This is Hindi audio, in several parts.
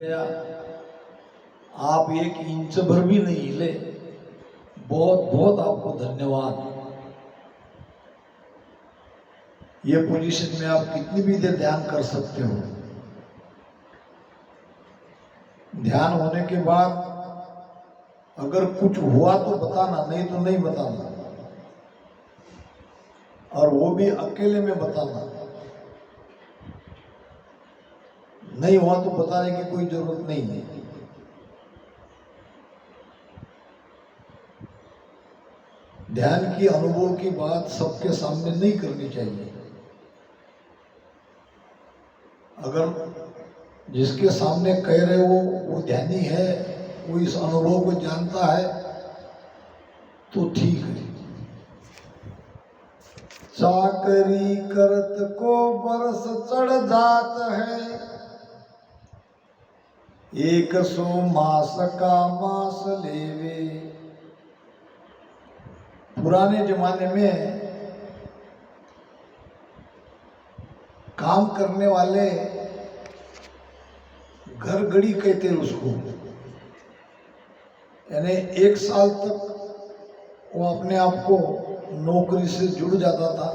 गया, आप एक इंच भर भी नहीं हिले। बहुत बहुत आपको धन्यवाद। ये पोजीशन में आप कितनी भी देर ध्यान कर सकते हो। ध्यान होने के बाद अगर कुछ हुआ तो बताना, नहीं तो नहीं बताना, और वो भी अकेले में बताना। नहीं हुआ तो बताने की कोई जरूरत नहीं है। ध्यान की अनुभव की बात सबके सामने नहीं करनी चाहिए। अगर जिसके सामने कह रहे हो वो ध्यानी है, वो इस अनुभव को जानता है, तो ठीक है। चाकरी करत को बरस चढ़ जात है, 100 मास का मास लेवे। पुराने जमाने में काम करने वाले घर गड़ी कहते उसको, यानी 1 साल तक वो अपने आप को नौकरी से जुड़ जाता था।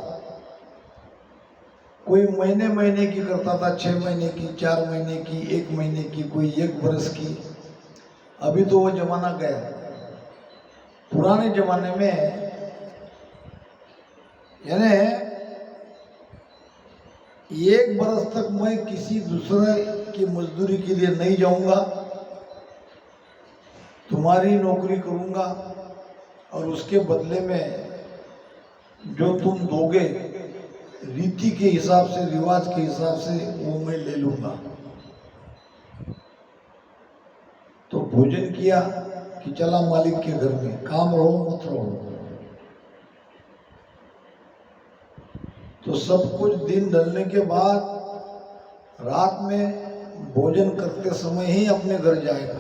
कोई महीने महीने की करता था, 6 महीने की, 4 महीने की, 1 महीने की, कोई 1 वर्ष की। अभी तो वो जमाना गया। पुराने जमाने में यानी 1 वर्ष तक मैं किसी दूसरे की मजदूरी के लिए नहीं जाऊंगा, तुम्हारी नौकरी करूंगा, और उसके बदले में जो तुम दोगे रीति के हिसाब से, रिवाज के हिसाब से, वो मैं ले लूंगा। तो भोजन किया कि चला मालिक के घर में, काम रहो मत रहो। तो सब कुछ दिन ढलने के बाद रात में भोजन करते समय ही अपने घर जाएगा।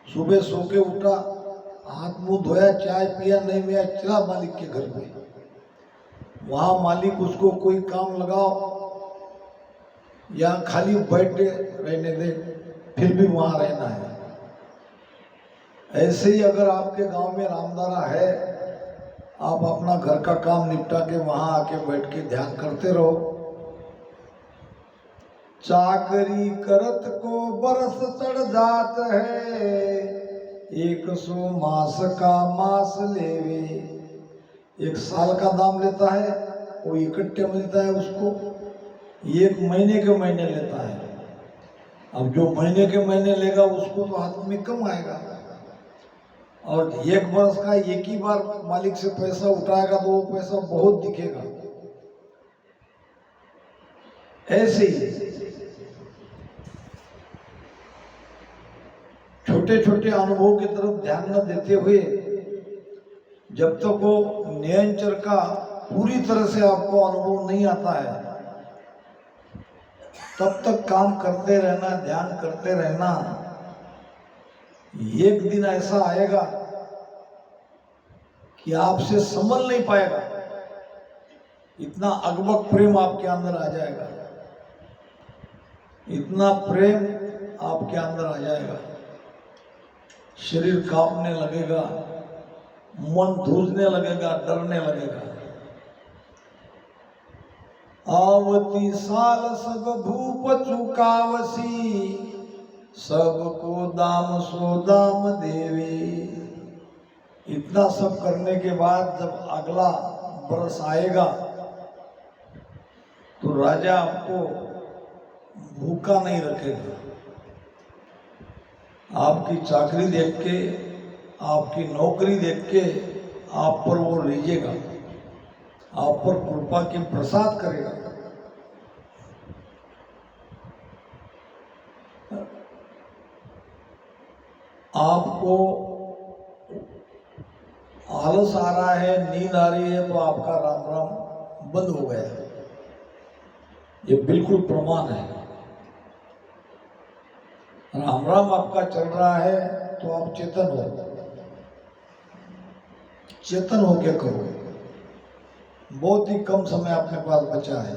सुबह सो के उठा, हाथ मुंह धोया, चाय पिया, नहीं पिया, चला मालिक के घर में। वहां मालिक उसको कोई काम लगाओ या खाली बैठ रहने दे, फिर भी वहां रहना है। ऐसे ही अगर आपके गांव में रामदारा है, आप अपना घर का काम निपटा के वहां आके बैठ के ध्यान करते रहो। चाकरी करत को बरस चढ़ जात है, 100 मास का मास लेवे। 1 साल का दाम लेता है, वो इकट्ठे मिलता है उसको। 1 महीने के महीने लेता है। अब जो महीने के महीने लेगा उसको तो हाथ में कम आएगा, और 1 वर्ष का एक ही बार मालिक से पैसा उठाएगा तो वो पैसा बहुत दिखेगा। ऐसे ही छोटे छोटे अनुभव की तरफ ध्यान न देते हुए, जब तक वो नियंचर का पूरी तरह से आपको अनुभव नहीं आता है, तब तक काम करते रहना, ध्यान करते रहना। एक दिन ऐसा आएगा कि आपसे संभल नहीं पाएगा, इतना अगबक प्रेम आपके अंदर आ जाएगा, इतना प्रेम आपके अंदर आ जाएगा। शरीर कांपने लगेगा, मन धूजने लगेगा, डरने लगेगा। आवती साल सब भूप चुकावसी, सबको दाम सो दाम देवे। इतना सब करने के बाद जब अगला बरस आएगा तो राजा आपको भूखा नहीं रखेगा। आपकी चाकरी देख के, आपकी नौकरी देख के आप पर वो रीझेगा, आप पर कृपा की प्रसाद करेगा। आपको आलस आ रहा है, नींद आ रही है, तो आपका राम राम बंद हो गया है। ये बिल्कुल प्रमाण है। राम राम आपका चल रहा है तो आप चेतन हो, चेतन होके करो। बहुत ही कम समय अपने पास बचा है।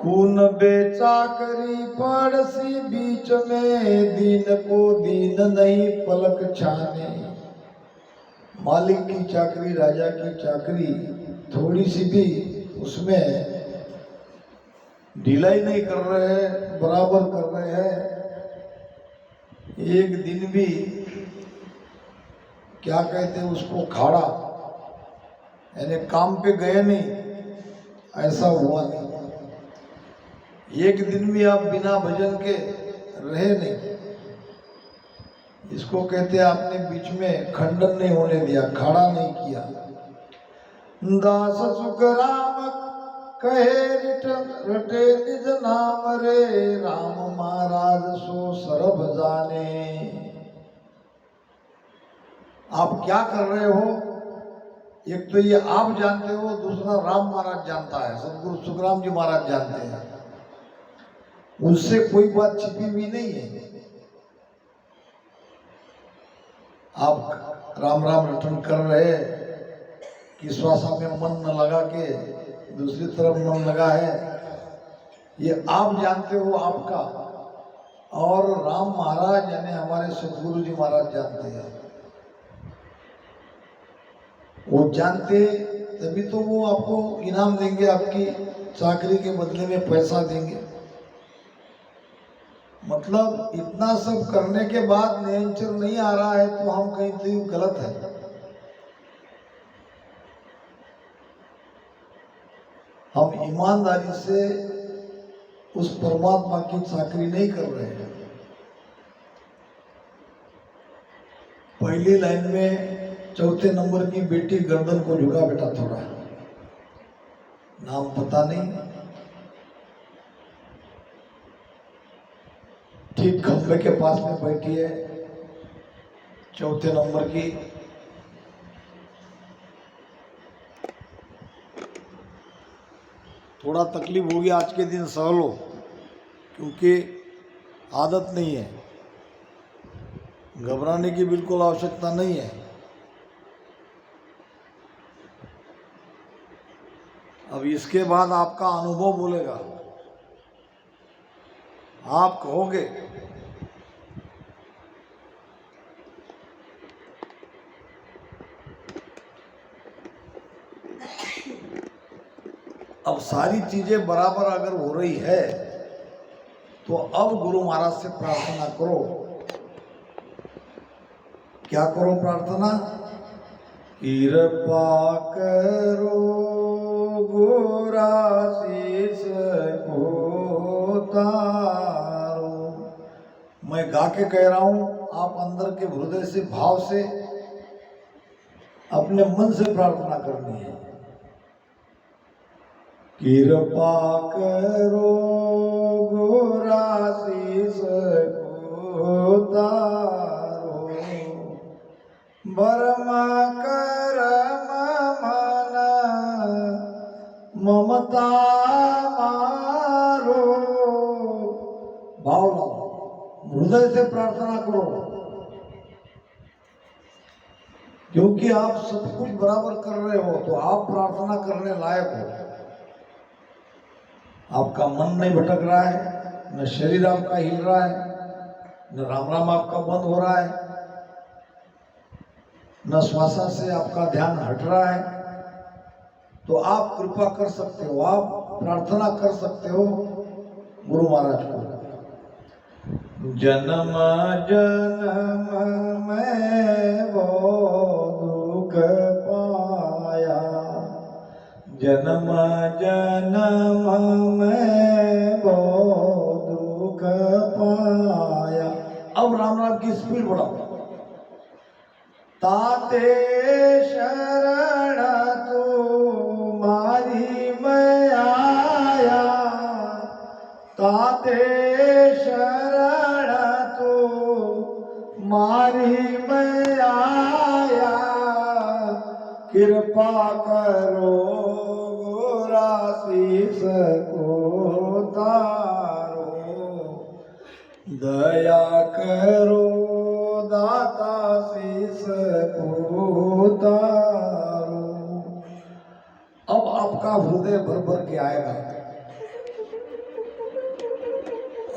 खून बेचा करी पड़सी बीच में, दीन को दीन नहीं पलक छाने। मालिक की चाकरी, राजा की चाकरी, थोड़ी सी भी उसमें ढिलाई नहीं कर रहे हैं, बराबर कर रहे हैं। एक दिन भी क्या कहते हैं उसको खाड़ा, यानी काम पे गए नहीं, ऐसा हुआ नहीं। एक दिन भी आप बिना भजन के रहे नहीं, इसको कहते हैं आपने बीच में खंडन नहीं होने दिया, खाड़ा नहीं किया। दास सुख राम कहे रटे निज नाम रे, राम महाराज सो सरब जाने। आप क्या कर रहे हो, एक तो ये आप जानते हो, दूसरा राम महाराज जानता है, सदगुरु सुखराम जी महाराज जानते हैं। उनसे कोई बात छिपी हुई नहीं है। आप राम राम रटन कर रहे कि श्वासा में मन न लगा के दूसरी तरफ मन लगा है, ये आप जानते हो आपका, और राम महाराज यानी हमारे सदगुरु जी महाराज जानते हैं। वो जानते तभी तो वो आपको इनाम देंगे, आपकी चाकरी के बदले में पैसा देंगे। मतलब इतना सब करने के बाद नेचर नहीं आ रहा है तो हम कहीं तो गलत है। हम ईमानदारी से उस परमात्मा की चाकरी नहीं कर रहे हैं। पहली लाइन में चौथे नंबर की बेटी गर्दन को झुका, बेटा थोड़ा, नाम पता नहीं, ठीक खंबे के पास में बैठी है, चौथे नंबर की। थोड़ा तकलीफ होगी आज के दिन, सह लो, क्योंकि आदत नहीं है, घबराने की बिल्कुल आवश्यकता नहीं है। अब इसके बाद आपका अनुभव बोलेगा, आप कहोगे अब सारी चीजें बराबर अगर हो रही है तो अब गुरु महाराज से प्रार्थना करो। क्या करो प्रार्थना? कृपा करो गुराशीष को तारो। मैं गा के कह रहा हूं, आप अंदर के हृदय से, भाव से, अपने मन से प्रार्थना करनी है। कृपा करो गुराशीष को तारो, बर्म करम मन ममता मारो। भाव लाओ, हृदय से प्रार्थना करो, क्योंकि आप सब कुछ बराबर कर रहे हो तो आप प्रार्थना करने लायक हो। आपका मन नहीं भटक रहा है, न शरीर आपका हिल रहा है, न राम राम आपका बंद हो रहा है, न श्वासा से आपका ध्यान हट रहा है, तो आप कृपा कर सकते हो, आप प्रार्थना कर सकते हो गुरु महाराज को। जन्म जन्म में वो दुख पाया, जन्म जन्म में वो दुख पाया। अब राम राम की स्पीड बढ़ाओ। ताते शरण तुम्हारी मैं आया, ताते शरण तुम्हारी मैं आया, कृपा करो गुराशीष को तारो, दया करो दाता शीस को तारो। अब आपका हृदय भर भर के आएगा।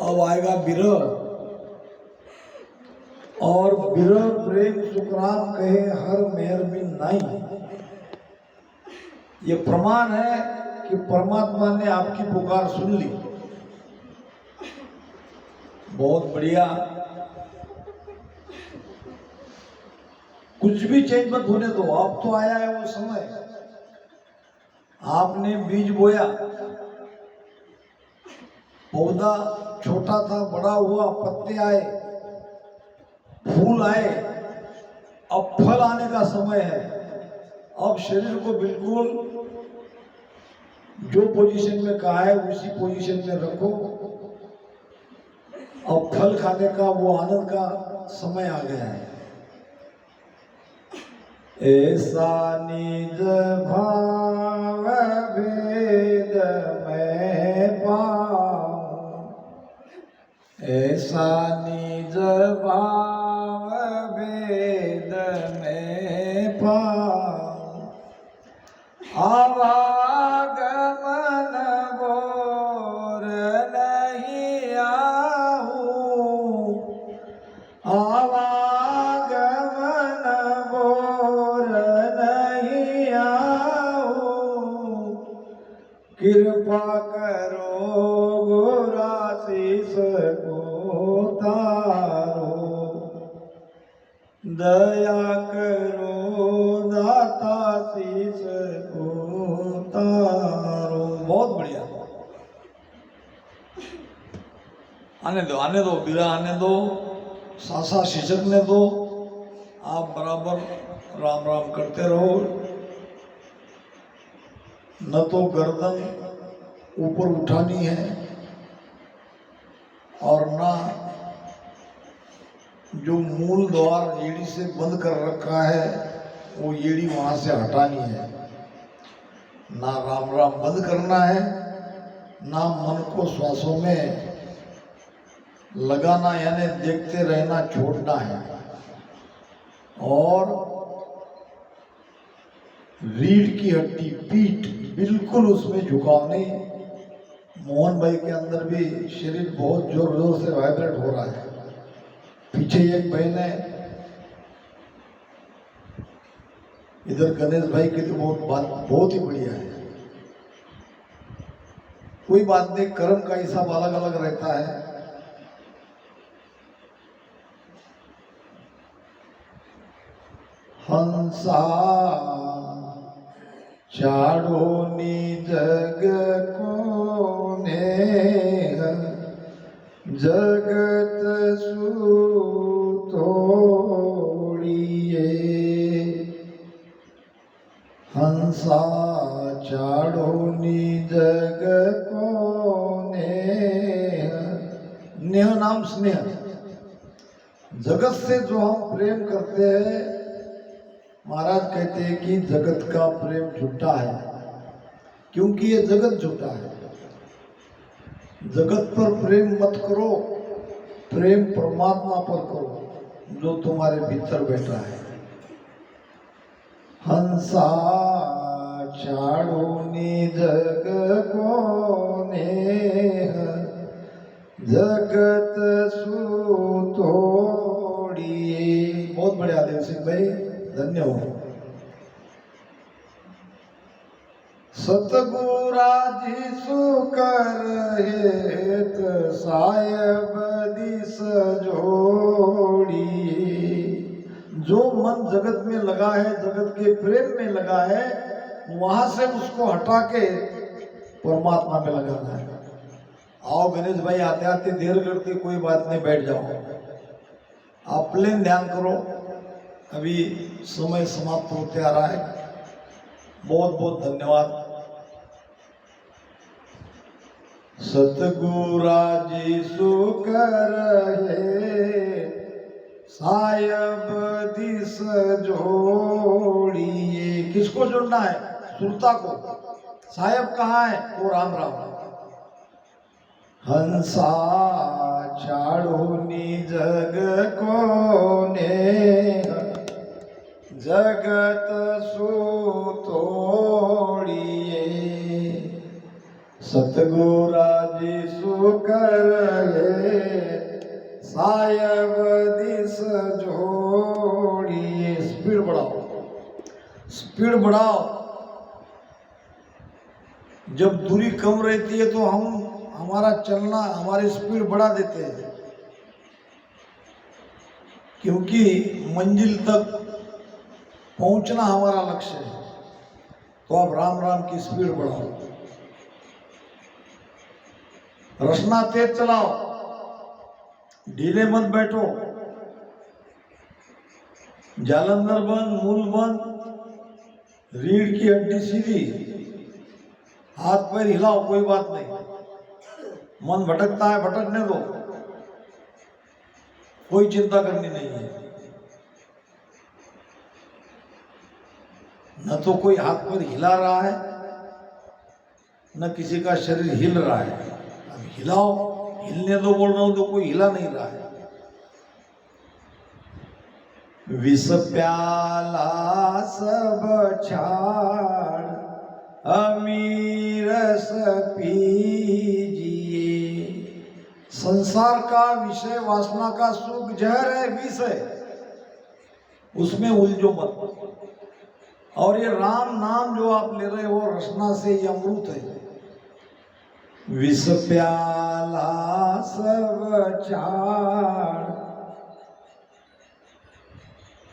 अब आएगा विरह, और विरह प्रेम सुखराम कहे हर मेहर बिन नाई। ये प्रमाण है कि परमात्मा ने आपकी पुकार सुन ली। बहुत बढ़िया। कुछ भी चेंज मत होने दो, अब तो आया है वो समय। आपने बीज बोया, पौधा छोटा था, बड़ा हुआ, पत्ते आए, फूल आए, अब फल आने का समय है। अब शरीर को बिल्कुल जो पोजीशन में कहा है उसी पोजीशन में रखो। अब फल खाने का वो आनंद का समय आ गया है। ऐसा निज भाव भेद में पाऊं, ऐसा निज भाव भेद में पाऊं, आवागमन बोर नहीं आहूं, आवागमन बोर नहीं आहूं, कृपा करो गुराशीष को तारो, दया करो दाता शीश को तारो। बहुत बढ़िया। आने दो बिरा, आने दो, सासा शिशकने दो। आप बराबर राम राम करते रहो। न तो गर्दन ऊपर उठानी है और ना जो मूल द्वार एड़ी से बंद कर रखा है वो एड़ी वहां से हटानी है। ना राम राम बंद करना है, ना मन को श्वासों में लगाना यानी देखते रहना छोड़ना है। और रीढ़ की हड्डी, पीठ बिल्कुल उसमें झुकाव नहीं। मोहन भाई के अंदर भी शरीर बहुत जोर जोर से वाइब्रेट हो रहा है। पीछे एक बहन है, इधर गणेश भाई की तो बहुत ही बढ़िया है। कोई बात नहीं, कर्म का हिसाब अलग अलग रहता है। हंसा चाड़ोनी जग को नेह, जगत सुतोड़िए, हंसा चाड़ोनी जग को नेह। नेह नाम स्नेह। जगत से जो हम प्रेम करते हैं, महाराज कहते हैं कि जगत का प्रेम झूठा है, क्योंकि ये जगत झूठा है। जगत पर प्रेम मत करो, प्रेम परमात्मा पर करो जो तुम्हारे भीतर बैठा है। हंसा चाड़ूनी जग को नेह, जगत सुतोड़िए। बहुत बढ़िया देव सिंह भाई, धन्य हो। सतगुरा जी सुकर हेत सायब दिस जोड़िए। जो मन जगत में लगा है, जगत के प्रेम में लगा है, वहां से उसको हटा के परमात्मा में लगाना है। आओ गणेश भाई, आते आते देर करते कोई बात नहीं, बैठ जाओ। आप प्लेन ध्यान करो, अभी समय समाप्त होते आ रहा है। बहुत बहुत धन्यवाद। सतगुरा जी सुकर है सायब दिस जोड़िए। किसको जोड़ना है? सुरता को। सायब कहाँ है? वो राम राम। हंसा चाड़ूनी जग को नेह, जगत सुतोड़िए। सतगुरा जी सुकर सायब दिस जोड़िए। स्पीड बढ़ाओ, स्पीड बढ़ाओ। जब दूरी कम रहती है तो हम हमारा चलना, हमारी स्पीड बढ़ा देते हैं, क्योंकि मंजिल तक पहुंचना हमारा लक्ष्य है। तो आप राम राम की स्पीड बढ़ाओ, रसना तेज चलाओ, ढीले मत बैठो। जालंधर बंद, मूल बंद, रीढ़ की हड्डी सीधी, हाथ पैर हिलाओ, कोई बात नहीं। मन भटकता है, भटकने दो, कोई चिंता करनी नहीं है। न तो कोई हाथ पैर हिला रहा है, न किसी का शरीर हिल रहा है। अब हिलाओ, हिलने दो बोल रहा हूं तो कोई हिला नहीं रहा है। विष प्याला सब छाड़ अमीरस पीजिए। संसार का विषय वासना का सुख जहर है, विष है, उसमें उलझो मत। और ये राम नाम जो आप ले रहे हो रसना से, ये अमृत है। विष प्याला सब छाड़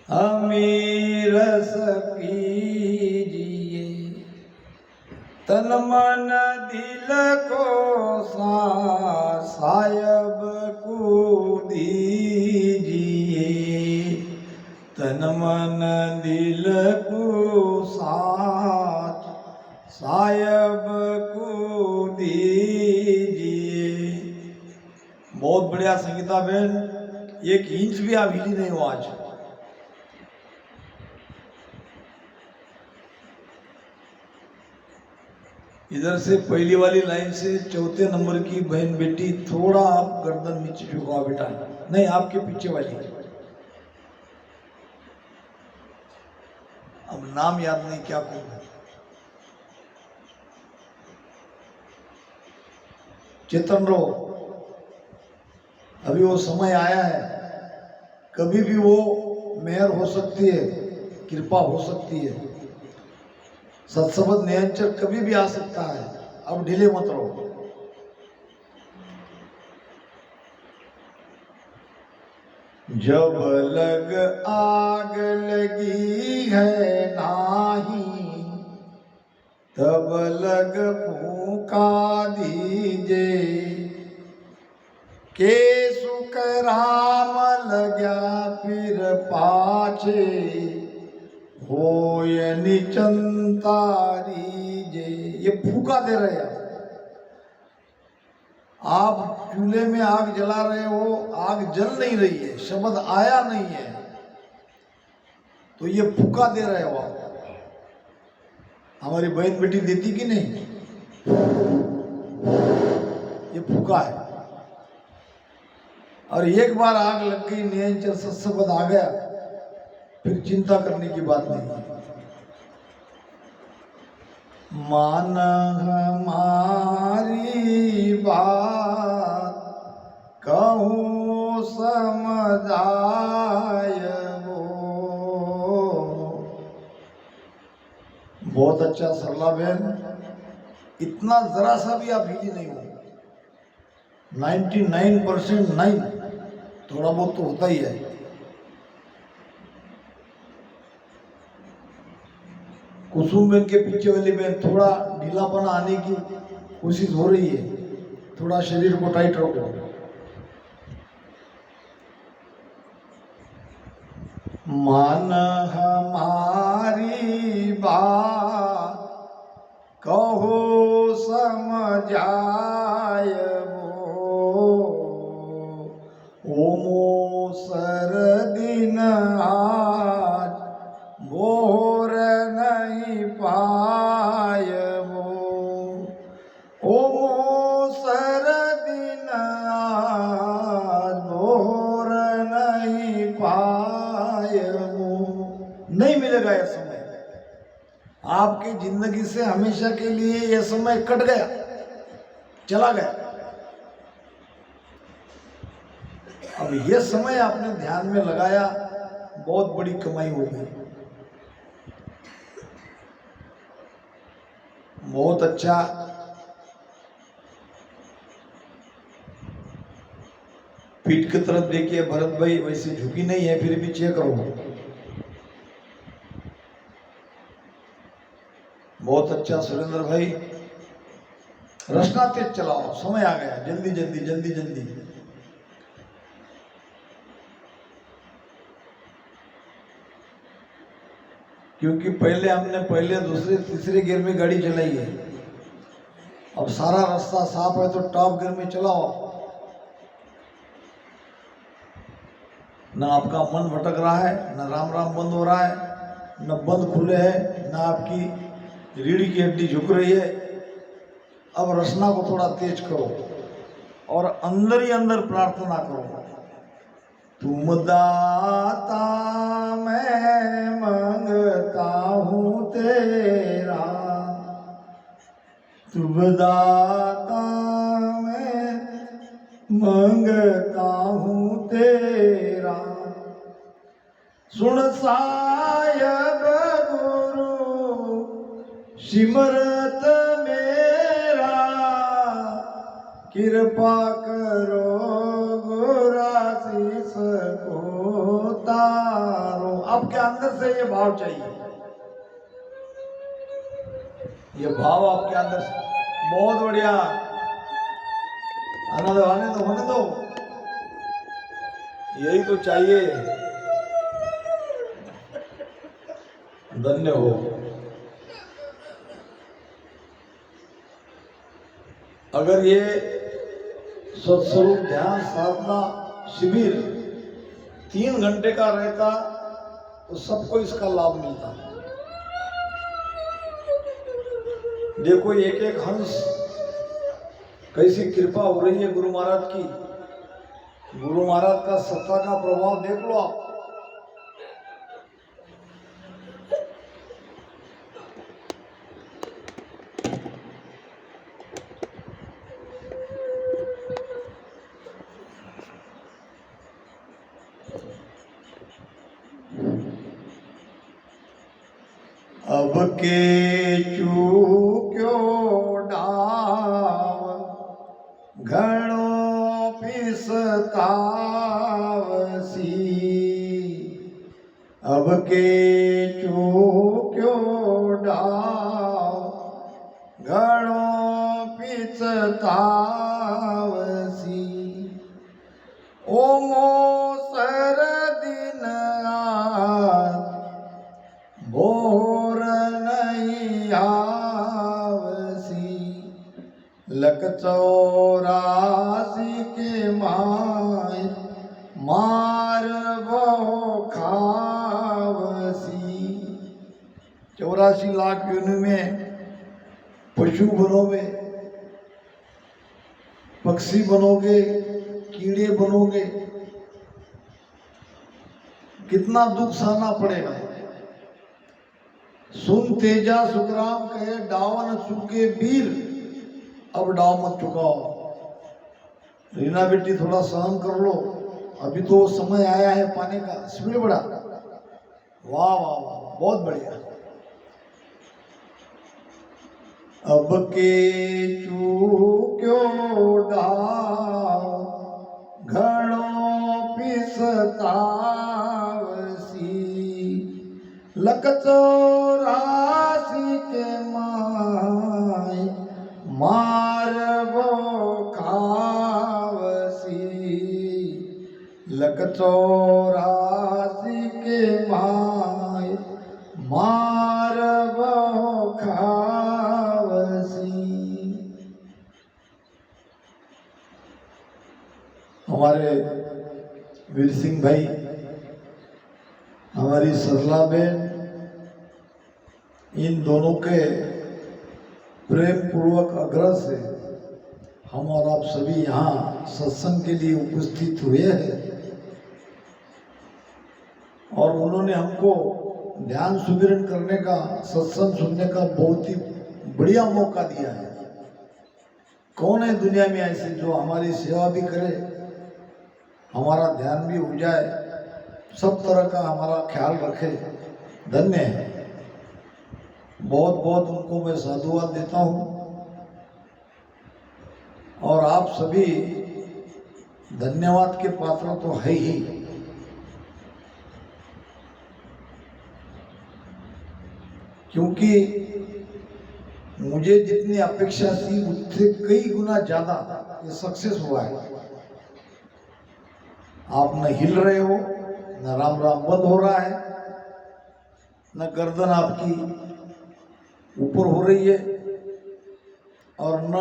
अमीरस पीजिए। तन मन दिल को सायब को दीजिए। तन मन दिल को सायब को दीजिए। बहुत बढ़िया संगीता बहन, 1 इंच भी आप हिली नहीं हो आज। इधर से पहली वाली लाइन से चौथे नंबर की बहन बेटी, थोड़ा आप गर्दन नीचे झुकाओ बेटा। नहीं, आपके पीछे वाली। अब नाम याद नहीं, क्या करूं। चेतन रहो, अभी वो समय आया है। कभी भी वो मेहर हो सकती है, कृपा हो सकती है। सत्सबद नियंचर कभी भी आ सकता है। अब ढीले मत रहो। जब लग आग लगी है नाही, तब लग फूंका दीजे। के सुख राम लग्या फिर पाछे, होय निचंतारी जे। ये फूका दे रहे हैं। आप चूल्हे में आग जला रहे हो, आग जल नहीं रही है, शब्द आया नहीं है, तो ये फूका दे रहे हो आप। हमारी बहन बेटी देती कि नहीं, ये फूका है। और एक बार आग लग गई, नियंचर सत्सबद आ गया, फिर चिंता करने की बात नहीं। मान हमारी बात कहूँ समझाय वो। बहुत अच्छा सरला बहन, इतना जरा सा भी आप हिली नहीं हो। 99% नहीं, थोड़ा बहुत तो होता ही है। कुसुम बहन के पीछे वाली बहन, थोड़ा ढीलापना आने की कोशिश हो रही है, थोड़ा शरीर को टाइट रखो। मान हमारी बात कहो समझाय वो मोसर दिन आज बोर नहीं पाय वो मोसर दिन आज बोर नहीं पाय वो। नहीं मिलेगा यह समय, आपकी जिंदगी से हमेशा के लिए यह समय कट गया, चला गया। अब ये समय आपने ध्यान में लगाया, बहुत बड़ी कमाई हो गई। बहुत अच्छा। पीठ की तरफ देखिए भरत भाई, वैसे झुकी नहीं है, फिर भी चेक करो। बहुत अच्छा सुरेंद्र भाई, रचना तेज चलाओ, समय आ गया, जल्दी जल्दी जल्दी जल्दी। क्योंकि पहले दूसरे तीसरे गियर में गाड़ी चलाई है, अब सारा रास्ता साफ है तो टॉप गियर में चलाओ। ना आपका मन भटक रहा है, ना राम राम बंद हो रहा है, न बंद खुले है, ना आपकी रीढ़ की हड्डी झुक रही है। अब रचना को थोड़ा तेज करो और अंदर ही अंदर प्रार्थना करो, तुम दाता मैं मांगता हूँ तेरा, तुम दाता मैं मांगता हूँ तेरा, सुन सायब गुरु सिमरत मेरा, कृपा करो गुराशीष को तारो। आपके अंदर से ये भाव चाहिए, ये भाव आपके अंदर से। बहुत बढ़िया, आने दो होने दो, यही तो चाहिए। धन्य हो। अगर ये सत्स्वरूप ध्यान साधना शिविर 3 घंटे का रहता तो सबको इसका लाभ मिलता। देखो एक एक हंस कैसी कृपा हो रही है गुरु महाराज की। गुरु महाराज का सत्ता का प्रभाव देख लो आप। अब के चूक्यो डाव घणो पिसतावसी, अब के चूक्यो डाव घणो पिसतावसी, ओ मोसर दिन आज भोर नहीं आवसी, लक 84 के माय मारवो खावसी। 84 लाख योनि में पशु बनोगे, पक्षी बनोगे, कीड़े बनोगे, कितना दुख सहना पड़ेगा। सुन तेजा सुखराम कहे डावन चुके वीर, अब डाव मत चुकाओ। रीना बेटी थोड़ा सहन कर लो, अभी तो समय आया है पाने का। स्पीड बढ़ा, वाह वाह वाह, बहुत बढ़िया। अब के चूक्यो डाव घणो पिसतावसी, लक 84 के माय मारवो खावसी, लक 84 के माय मारवो खावसी। हमारे वीर सिंह भाई, हमारी सरला बहन, इन दोनों के प्रेम पूर्वक आग्रह से हम और आप सभी यहाँ सत्संग के लिए उपस्थित हुए हैं और उन्होंने हमको ध्यान सुमिरन करने का, सत्संग सुनने का बहुत ही बढ़िया मौका दिया है। कौन है दुनिया में ऐसे जो हमारी सेवा भी करे हमारा ध्यान भी हो जाए, सब तरह का हमारा ख्याल रखे, धन्य है। बहुत बहुत उनको मैं साधुवाद देता हूँ। और आप सभी धन्यवाद के पात्र तो है ही। क्योंकि मुझे जितनी अपेक्षा थी उससे कई गुना ज्यादा ये सक्सेस हुआ है। आप न हिल रहे हो, न राम राम बंद हो रहा है, न गर्दन आपकी ऊपर हो रही है, और न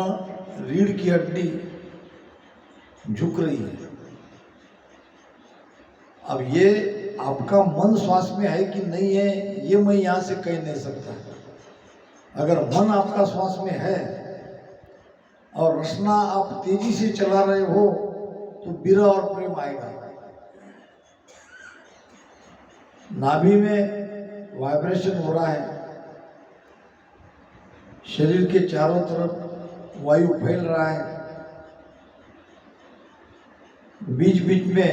रीढ़ की हड्डी झुक रही है। अब ये आपका मन श्वास में है कि नहीं है, ये मैं यहां से कह नहीं सकता। अगर मन आपका श्वास में है और रचना आप तेजी से चला रहे हो तो विरह और प्रेम आएगा। नाभि में वाइब्रेशन हो रहा है, शरीर के चारों तरफ वायु फैल रहा है, बीच बीच में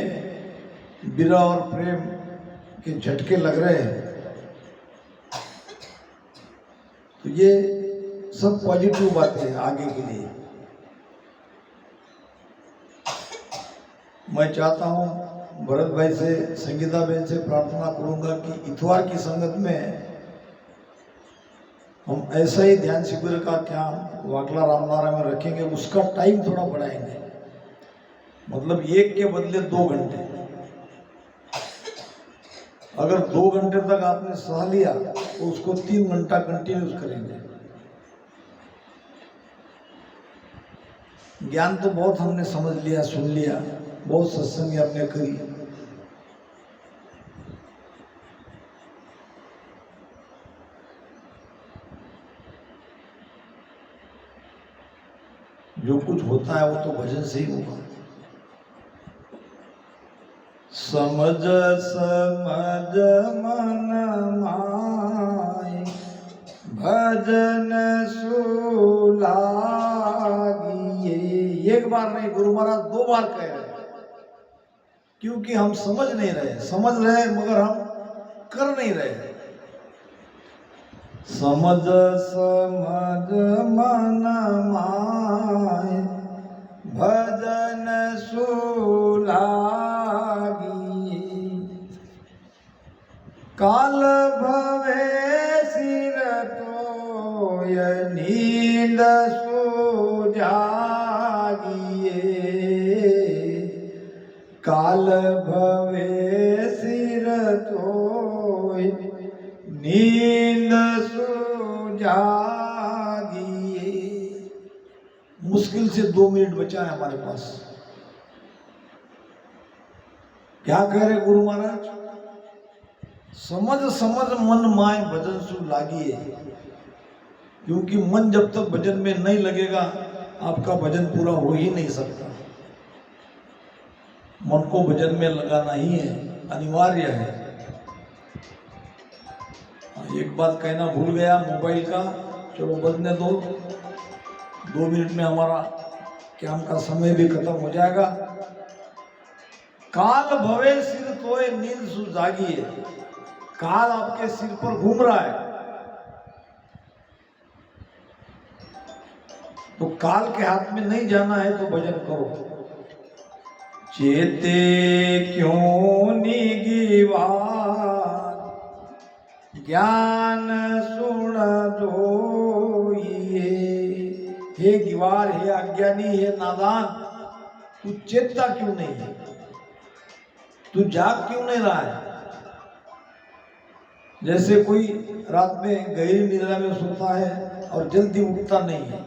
विरह और प्रेम के झटके लग रहे हैं। तो ये सब पॉजिटिव बातें हैं आगे के लिए। मैं चाहता हूं भरत भाई से, संगीता बहन से प्रार्थना करूंगा कि इतवार की संगत में हम ऐसा ही ध्यान शिविर का क्या वाकला रामनारा में रखेंगे, उसका टाइम थोड़ा बढ़ाएंगे। मतलब 1 के बदले 2 घंटे। अगर 2 घंटे तक आपने सह लिया तो उसको 3 घंटा कंटिन्यूस करेंगे। ज्ञान तो बहुत हमने समझ लिया, सुन लिया, बहुत सत्संग हमने करी। जो कुछ होता है वो तो भजन से ही होगा। समझ समझ मन माय भजन सुलागिए। एक बार नहीं, गुरु महाराज 2 बार कह रहे हैं। क्योंकि हम समझ नहीं रहे, समझ रहे मगर हम कर नहीं रहे। समझ समझ मन माय भजन सुलागिए। काल भवे सिर तोय नींद सुजागिए। काल भवे सिर तोय नींद सुजागिए। मुश्किल से 2 मिनट बचा है हमारे पास। क्या कह रहे गुरु महाराज? समझ समझ मन माय भजन सु लागिए। क्योंकि मन जब तक भजन में नहीं लगेगा आपका भजन पूरा हो ही नहीं सकता। मन को भजन में लगाना ही है, अनिवार्य है। एक बात कहना भूल गया मोबाइल का, चलो बदलने दो। 2 मिनट में हमारा काम का समय भी खत्म हो जाएगा। काल भवे सिर तोय नींद सु जागिए। काल आपके सिर पर घूम रहा है, तो काल के हाथ में नहीं जाना है तो भजन करो। चेते क्यों निगिवार ज्ञान सुन जोइए। हे गिवार, हे अज्ञानी, हे नादान, तू चेतता क्यों नहीं है? तू जाग क्यों नहीं रहा है? जैसे कोई रात में गहरी निद्रा में सोता है और जल्दी उठता नहीं है,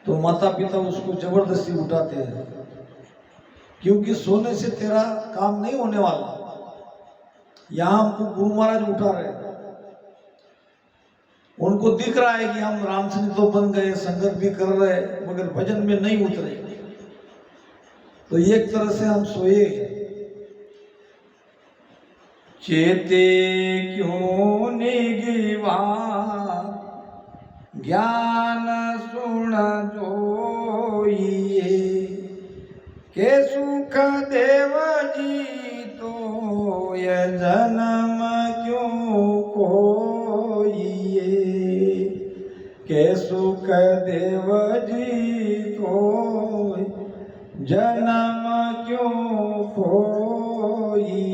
तो माता पिता उसको जबरदस्ती उठाते हैं, क्योंकि सोने से तेरा काम नहीं होने वाला। यहां हमको गुरु महाराज उठा रहे हैं। उनको दिख रहा है कि हम रामचंद्र तो बन गए, संगत भी कर रहे, मगर भजन में नहीं उतरे। तो एक तरह से हम सोए। चेते क्यों निगिवा ज्ञान सुन जोइए। के सुख देव जी तो ये जन्म क्यों कोइए, के सुख देव जी तो जन्म क्यों कोइए।